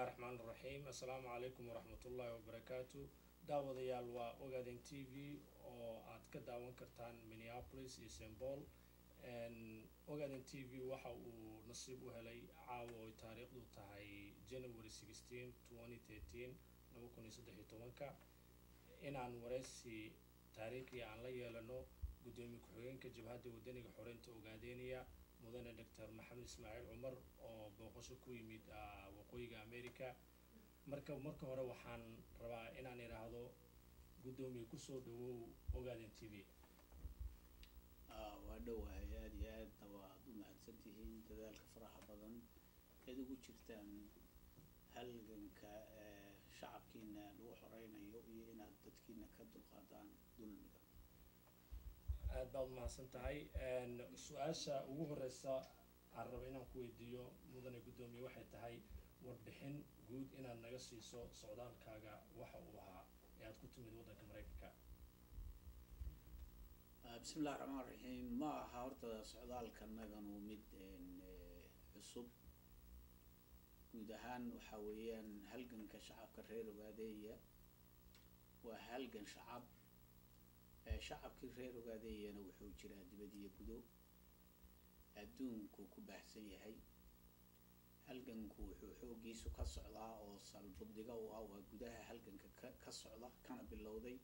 الرحمن الرحيم السلام عليكم ورحمة الله وبركاته daawadayaal waa Ogaadeen TV oo aad ka daawan kartaan Minneapolis iyo St. Paul Ogaadeen TV waxa uu nasiib u helay caawa oo taariikhdu tahay January 16 2013 inaan wareysi taariikhi aan la yeelano gudoomiye ku-xigeenka jabhadda wadaniga xoreynta Ogaadeeniya mudane Dr. Maxamed Ismaaciil Cumar oo booqasho ku yimid waqooyiga America marka hore waxaan rabaa inaan iraahdo gudoomiye ku soo dhawow Ogaadeen TV waa dhawahay aad iyo aadna waad u mahadsantihiin dadaalka faraha badan ee ugu jirtaan halganka shacabkiina lagu xoreynayo iyo inaad dadkiina ka dulqaadaan dulmiga aad baad mahadsan tahay su'aasha ugu horeysa aan rabo inaan ku weydiiyo mudane gudoomiye waxay tahay warbixin guud inaad naga siiso socdaalkaaga waxa uu ahaa ee aad ku timid waddanka Mareykanka bismillaah raxmaan raxiim ma aha horta socdaalkanaganu mid cusub guud ahaan waxa weeyaan halganka shacabka reer Ogaadeeya waa halgan shacab shacabkii reer Ogaadeeyana wuxuu jiraa dibad iyo gudo adduunku ku baahsan yahay halganku wuxuu xoogiisu ka socdaa oo salbuddiga u ah waa gudaha halganka ka socda kana bilowday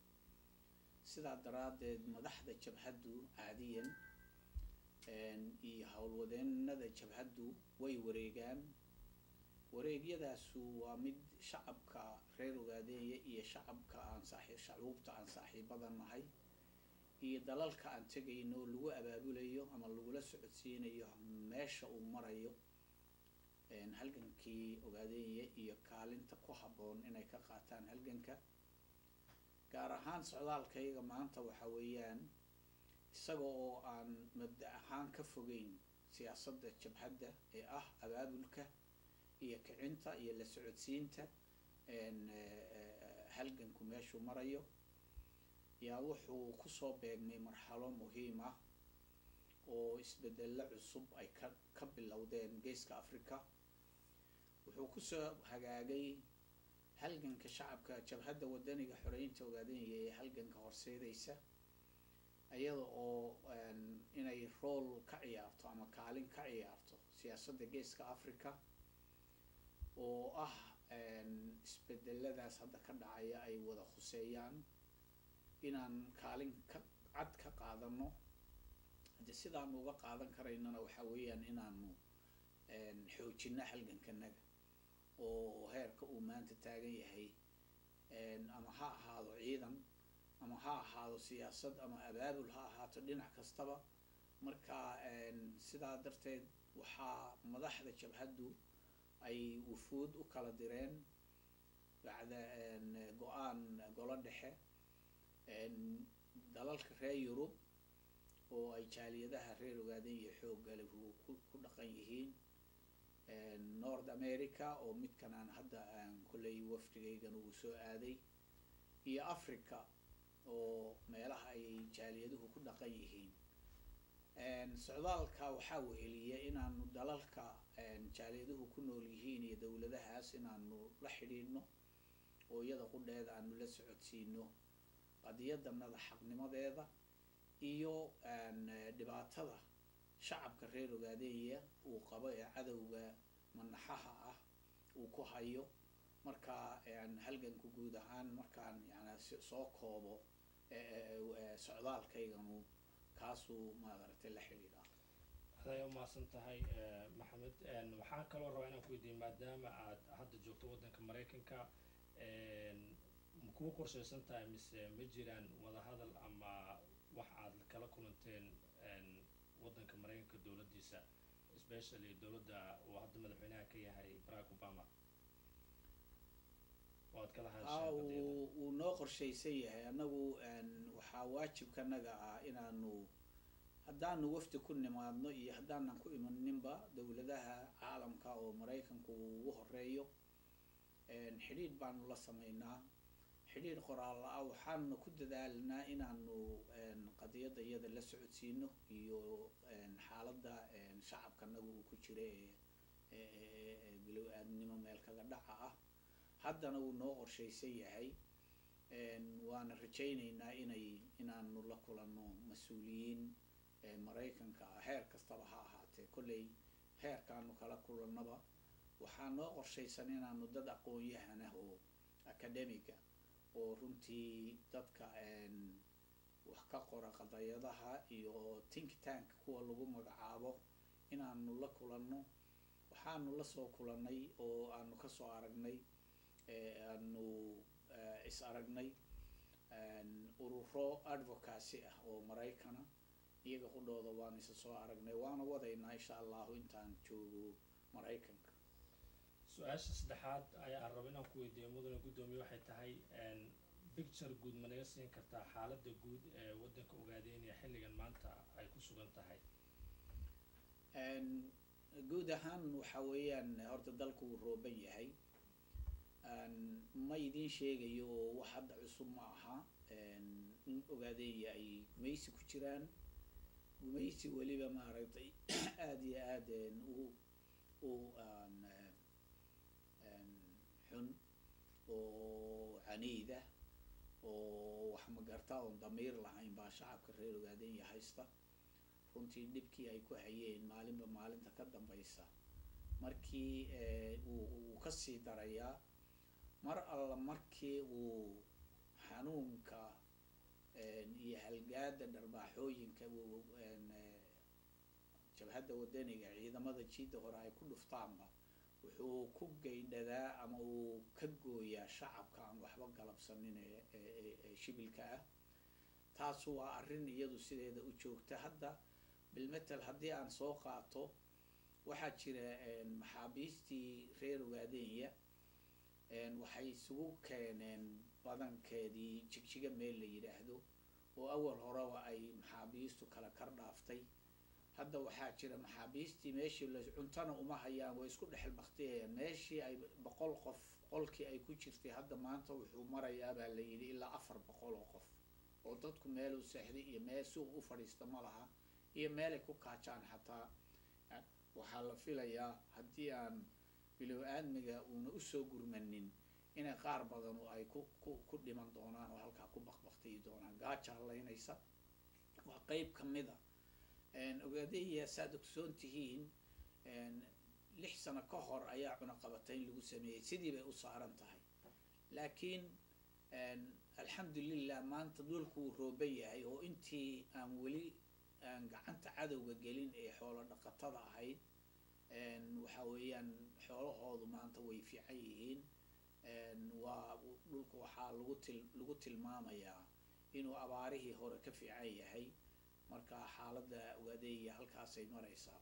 sidaa daraadeed madaxda jabhaddu caadiyan iyo howlwadeennada jabhaddu way wareegaan wareegyadaasu waa mid shacabka reer Ogaadeeya iyo shacabka shucuubta aan saaxiibada nahay iyo dalalka aan tegayno lagu abaabulayo ama lagula socodsiinayo meesha uu marayo halgankii Ogaadeeya iyo kaalinta ku habboon inay ka qaataan halganka gaar ahaan socdaalkayga maanta waxa weeyaan isaga oo aan mabda ahaan ka fogeyn siyaasadda jabhadda ee ah abaabulka iyo kicinta iyo la socodsiinta halganku meeshuu marayo yaa wuxuu kusoo beegmay marxalo muhiim ah oo isbeddello cusub ay ka bilowdeen geeska Afrika wuxuu kusoo hagaagay halganka shacabka jabhadda wadaniga xoreynta Ogaadeeniya ee halganka horseedaysa ayada oo inay role ka ciyaarto ama kaalin ka ciyaarto siyaasadda geeska Afrika oo ah isbedeladaas hadda ka dhacaya ay wada khuseeyaan inaan kaalin ka cad ka qaadano hadii sidaan uga qaadan karaynana waxa weeyaan inaanu xoojino halgankanaga oo heerka uu maanta taagan yahay ama ha ahaado ciidan ama ha ahaado siyaasad ama abaabul ha ahaato dhinac kastaba marka sidaa darteed waxaa madaxda jabhaddu ay wufuud u kala direen bacda go'aan golo dhexe dalalka reer Yurub oo ay jaaliyadaha reer Ogaadeeya xoogga leh ku dhaqan yihiin North America oo midkan aan hadda kulay wafdigaygan uu soo aaday iyo Africa oo meelaha ay jaaliyaduhu ku dhaqan yihiin socdaalka waxaa weheliyay inaanu dalalka jaaliyaduhu ku nool yihiin iyo dawladahaas inaanu la xidhiidhno oo iyada qudheeda aanu la socodsiino qadiyadda madaxnimadeeda iyo dhibaatada shacabka reer Ogaadeeya uu qabo ee cadawga manaxaha ah uu ku hayo marka halganku guud ahaan markaan soo koobo socdaalkayganu kaasuu maadaragtay la xidhiidha aad mahadsan tahay Maxamed waxaan kaloo rabaa inaan ku weydiiyo maadaama aad hadda joogto waddanka Mareykanka ku qorshaysan tahay mise ma jiraan wada hadal ama wax aad kala kulanteen waddanka Mareykanka dawladdiisa especially dawladda uu hadda madaxweynaha ka yahay Barack Obama waad kala hadashay uu noo qorshaysan yahay anagu waxaa waajibkanaga ah inaanu haddaanu wafdi ku nimaadno iyo haddaanan ku imaninba dawladaha caalamka oo Mareykanku ugu horeeyo xidhiidh baanu la sameynaa xidhiidh qoraal ah waxaanu ku dadaalnaa inaanu qadiyadda iyada la socodsiino iyo xaaladda shacabkanagu uu ku jira bilow aadnimo meel kaga dhaca ah haddana wuu noo qorshaysan yahay waana rajaynaynaa inaanu la kulanno mas-uuliyiin maraykanka ah heer kastaba ha ahaatee kolley heerkaanu kala kulannaba waxaa noo qorshaysan inaanu dad aqoon-yahanah oo academiga oo runtii dadka wax ka qora qadayadaha iyo think tank kuwa lagu magacaabo inaanu la kulanno waxaanu lasoo kulannay oo aanu kasoo aragnay aanu is aragnay ururo advocacy ah oo maraykana iyaga qudhooda waan isa soo aragnay waana wadaynaa insha allahu intaan joogo maraykanka su-aasha saddexaad ayaa raba inaan ku weydiiyo mudane guddoomiye waxay tahay picture guud ma naga siin kartaa xaaladda guud ee waddanka ogaadeynaya xilligan maanta ay ku sugan tahay guud ahaan waxa weeyaan horta dalku wuu rooban yahay ma idiin sheegayo oo wax hadda cusub ma aha in ogaadeenya ay gumaysi ku jiraan gumaysi weliba maaragtay aada iyo aad u xun oo caniida oo wax magarta oon damiir lahayn baa shacabka reer ogaadeenya haysta runtii dhibkii ay ku hayeen maalinba maalinta ka dambaysa markii uu kasii darayaa mar alla markii uu xanuunka iyo halgaada dharbaaxooyinka jabhadda wadaniga ciidamada jiidda hore ay ku dhuftaanba wuxuu ku gaydhadaa ama uu ka gooyaa shacabka aan waxba galabsanin ee shibilka ah taasu waa arrin iyadu sideeda u joogta hadda bilmetel haddii aan soo qaato waxaa jira maxaabiistii reer ogaadeenya waxay isugu keeneen badankeedii jigjiga meel la yidhaahdo oo awal horeba ay maxaabiistu kala kar dhaaftay hadda waxaa jira maxaabiistii meeshii cuntana uma hayaan way isku dhexel baktiyayaan meeshii ay 100 qof qolkii ay ku jirtay hadda maanta wuxuu marayaa baa la yidhi ilaa 400 oo qof oo dadku meel u seexday iyo meel suuq u fadhiista ma laha iyo meelay ku kaajaan xataa waxaa la filayaa haddii aan bilow aadmiga uuna usoo gurmanin inay qaar badan oo ay ku dhiman doonaan oo halkaa ku baqbaqtiyi doonaan gaajaa laynaysa waa qeyb ka mid a ogaadeenya saad ogsoon tihiin 6 sano ka hor ayaa cunaqabatayn lagu sameeyey sidii bay u saaran tahay laakiin alxamdulilah maanta dhulku uu rooban yahay oo intii aan weli aan gacanta cadowga gelin ee xoolo dhaqatada ahayd waxa weeyaan xoolahoodu maanta way fiican yihiin waa dhulku waxaa lagu tilmaamayaa inuu abaarihii hore ka fiican yahay marka xaaladda ogaadeenya halkaasay maraysaa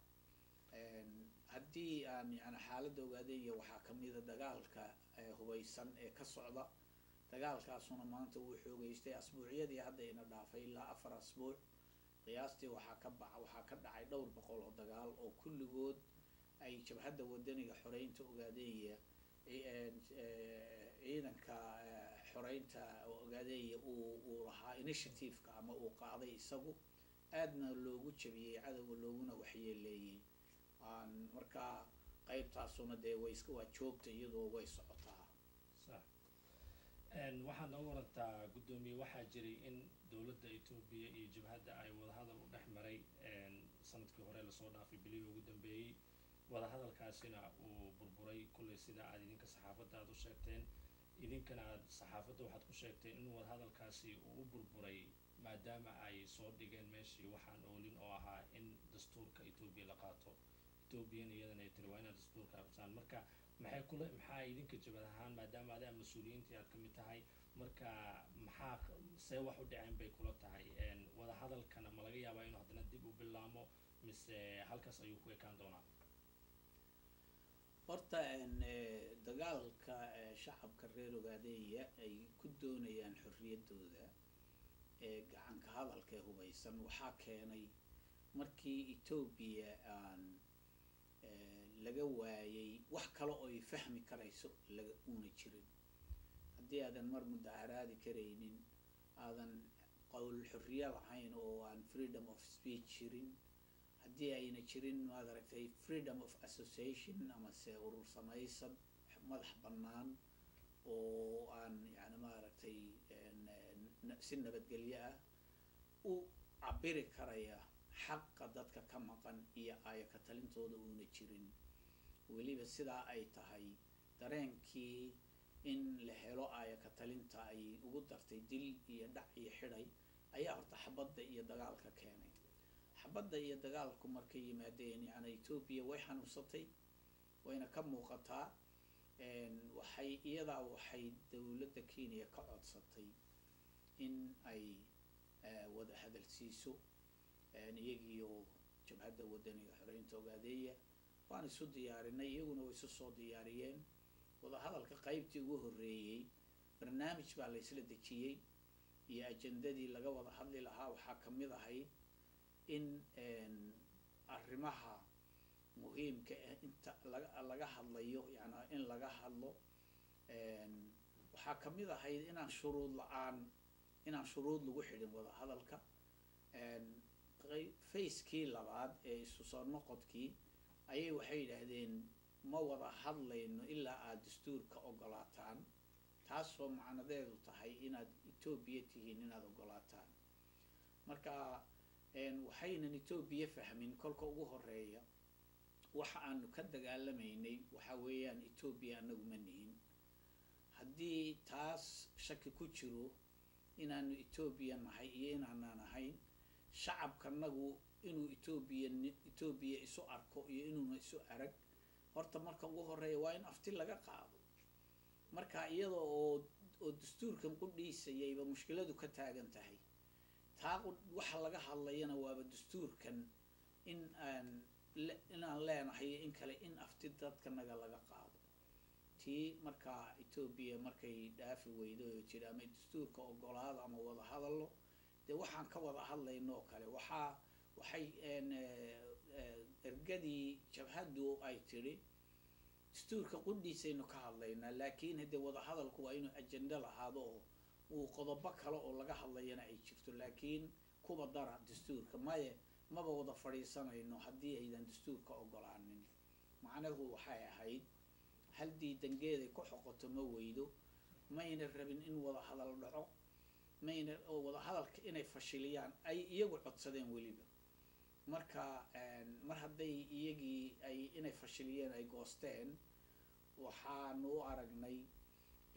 haddii aan yani xaaladda ogaadeenya waxaa kamida dagaalka hubaysan ee ka socda dagaalkaasuna maanta wuu xoogeystay asbuucyadii hadda ina dhaafay ilaa 4 asbuuc qiyaastii waxaa ka dhacay dhowr boqol oo dagaal oo kulligood ay jabhadda wadaniga xoreynta ogaadeenya ciidanka xoreynta ogaadeenya uu lahaa initiativeka ama uu qaaday isagu aadna loogu jabiyey cadowga looguna waxyeeleeyey markaa qeybtaasuna dee waa joogta iyadoo way socotaa sax waxaad nooga warantaa guddoomiye waxaa jiray in dowladda Ethiopia iyo jabhadda ay wadahadal u dhex maray sanadkii hore lasoo dhaafay bilihii ugu dambeeyey wadahadalkaasina uu burburay kulley sida aad idinka saxaafadda aad u sheegteen idinkana aad saxaafadda waxaad ku sheegteen in wadahadalkaasi uu u burburay maadaama ay soo dhigeen meeshii waxaan oolin oo ahaa in dastuurka Ethiopia la qaato Ethiopiana iyadana ay tiri waa inaad dastuurka qabtaan marka maxaa idinka jabhad ahaan maadaama adaa mas-uuliyiintii aad ka mid tahay marka maxaa see wax u dhaceen bay kula tahay wadahadalkana ma laga yaabaa inuu haddana dib u bilaamo mise halkaas ayuu ku ekaan doonaa horta dagaalka shacabka reer ogaadeenya ay ku doonayaan xorriyaddooda gacanka hadalka ee hubaysan waxaa keenay markii Ethiopia aan laga waayay wax kale oo ay fahmi karayso una jirin haddii aadan mar mudaharaadi karaynin aadan qowl xorriya lahayn oo aan freedom of speech jirin haddii ayna jirin maad aragtay freedom of association amase urur samaysad madax bannaan oo aan yani maaragtay si nabadgelyo ah u cabiri karaya xaqa dadka ka maqan iyo aaya ka talintooda uuna jirin weliba sidaa ay tahay dareenkii in la helo aaya ka talinta ay ugu dartay dil iyo dhac iyo xidhay ayaa horta xabadda iyo dagaalka keenay xabadda iyo dagaalku markay yimaadeen yani Ethiopia way xanuunsatay wayna ka muuqataa waxay dowladda Kenya ka codsatay in ay wada hadal siiso iyagiyo jabhadda wadaniga xoreynta Ogaadenya waan isu diyaarinay iyaguna way isu soo diyaariyeen wada hadalka qaybtii ugu horeeyay barnaamij baa la isla dejiyay iyo ajandadii laga wada hadli lahaa waxaa ka mid ahayd in arrimaha muhiimka ah inta laga hadlayo yani in laga hadlo waxaa ka mid ahayd inaan shuruud lagu xidhin wada hadalka facekii labaad ee isu soo noqodkii ayay waxay yidhaahdeen ma wada hadlayno ilaa aad dastuurka ogolaataan taasoo macnadeedu tahay inaad Ethiopia tihiin inaad ogolaataan marka waxaynan Ethiopia fahmin kolka ugu horeeya waxa aanu ka dagaalamaynay waxa weeyaan Ethiopia anagu ma nihin haddii taas shaki ku jiro inaanu Ethiopia nahay iyo inaanaan ahayn shacabkanagu inuu Ethiopia isu arko iyo inuuna isu arag horta marka ugu horeeya waa in afti laga qaado marka iyadoo oo dastuurkan qudhiisayayba mushkiladu ka taagan tahay taa waxa laga hadlayana waaba dastuurkan inaan leenahay in kale in afti dadkanaga laga qaado tii marka Ethiopia markay dhaafi weydo oo jira ama dastuurka ogolaado ama wada hadallo dee waxaan ka wada hadlayno kale waxay ergadii jabhaddu ay tiri dastuurka qudhiisaynu ka hadlaynaa laakiin haddee wada hadalku waa inuu ajenda lahaado oo uu qodobo kale oo laga hadlayana ay jirto laakiin kuba dara dastuurka maba wada fadhiisanayno haddii aydan dastuurka ogolaanin macnaheedu waxay ahayd hal diidangeeday ku xoqoto ma weydo mayna rabin in wada hadal dhaco oo wada hadalka inay fashiliyaan ay iyagu codsadeen weliba marka mar hadday iyagii inay fashiliyeen ay goosteen waxaanu u aragnay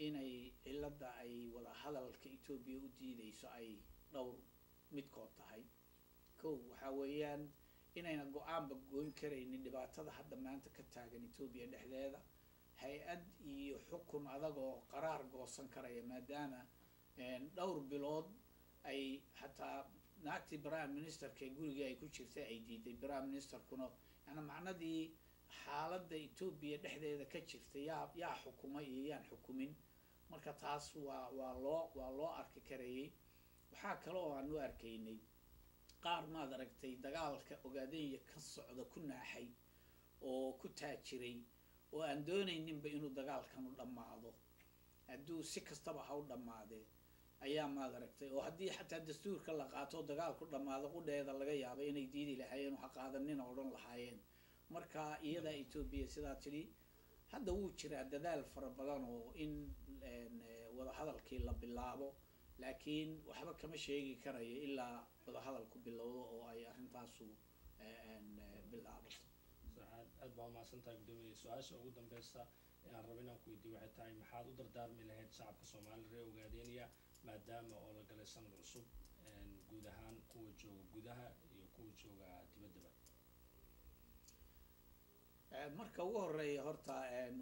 inay cilada ay wada hadalka Ethiopia u diidayso ay dhowr midkood tahay kow waxa weeyaan inayna go-aanba goyn karaynin dhibaatada hadda maanta ka taagan Ethiopia dhexdeeda hay-ad iyo xukun adag oo qaraar goosan karaya maadaama dhowr bilood ay hataa naagtii prime ministerka guriga ay ku jirtay ay diiday prime ministerkuna yani macnadii xaaladda Ethiopia dhexdeeda ka jirtay yaa xukuma iyo yaan xukumin marka taas waa loo arki karayay waxaa kale oo aan u arkaynay qaar maad aragtay dagaalka Ogaadenya ka socda ku naaxay oo ku taajiray oo aan doonayninba inuu dagaalkan u dhammaado hadduu si kastaba ha u dhammaadee ayaa maad aragtay oo haddii xataa dastuurka la qaato dagaalku dhammaado qudheeda laga yaaba inay diidi lahaayeen waxa qaadanina odhan lahaayeen marka iyada Ethiopia sidaa tidhi hadda wuu jiraa dadaal fara badan oo in wada hadalkii la bilaabo laakiin waxba kama sheegi karayo ilaa wada hadalku bilowdo oo ay arrintaasu bilaabato aad baa umahadsantahay gudoomiye su-aasha ugu dambeysa ee aan rabo inaan ku weydiiyo waxay tahay maxaad u dardaarmi lahayd shacabka Soomaali reer Ogaadenya maadaama oo la galay sanad cusub guud ahaan kuwa jooga gudaha iyo kuwa jooga dibaddaba marka ugu horeeya horta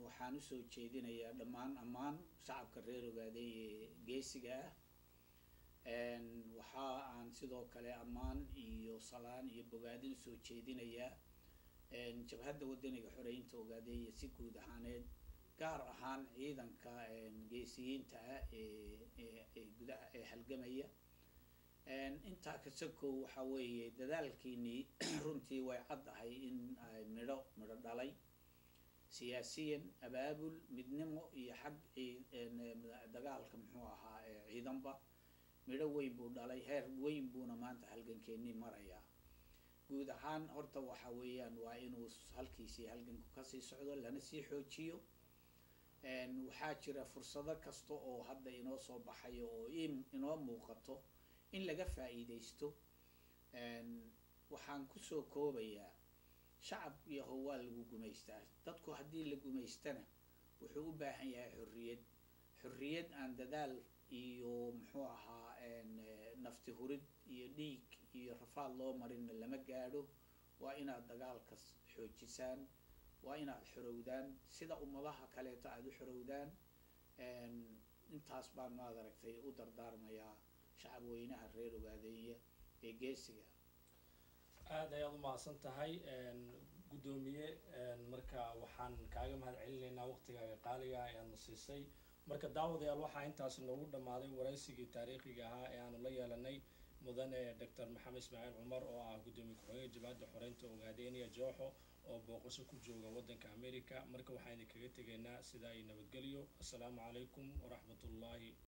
waxaan usoo jeedinayaa dhammaan ammaan shacabka reer Ogaadenya geesiga ah waxa aan sidoo kale ammaan iyo salaan iyo bogaadin usoo jeedinayaa jabhadda wadaniga xoreynta Ogaadenya si guud ahaaneed gaar ahaan ciidanka geesiyiinta ah ee gudaha ee halgamaya intaa ka sokow waxa weeye dadaalkiinii runtii way caddahay in ay midho dhalay siyaasiyan abaabul midnimo iyo xag dagaalka muxuu ahaa ciidanba midho weyn buu dhalay heer weyn buuna maanta halgankeennii marayaa guud ahaan horta waxa weeyaan waa inuu halkiisii halganku kasii socdo lana sii xoojiyo. waxaa jira fursado kasta oo hadda inoo soo baxayo oo inoo muuqato in laga faa'iidaysto. waxaan kusoo koobayaa shacab yahow waa lagu gumaystaa. dadku haddii la gumaystana wuxuu u baahan yahay xorriyad aan dadaal iyo muxuu ahaa nafti hurid iyo dhiig iyo rafaad loo marinna lama gaadho. waa inaad dagaalkas xoojisaan, waa inaad xorowdaan sida ummadaha kaleeto aada u xorowdaan. intaas baan maad aragtay u dardaarmayaa shacab weynaha reer Ogaadeenya ee geesiga. aad ayaad u mahadsan tahay guddoomiye. marka waxaan kaaga mahad celinaynaa waqtigaaga qaaliga ee aadna siisay. marka daawadayaal waxaa intaas noogu dhammaaday waraysigii taariikhiga ahaa ee aanu la yeelanay mudane Dr. Maxamed Ismaaciil Cumar oo ah guddoomiye ku-xigeenka Jabhadda Xoreynta Ogaadeenya Jooxo oo booqasho ku jooga waddanka America. marka waxaan idinkaga tegaynaa sidaa iyo nabadgelyo. assalaamu calaykum waraxmatullaahi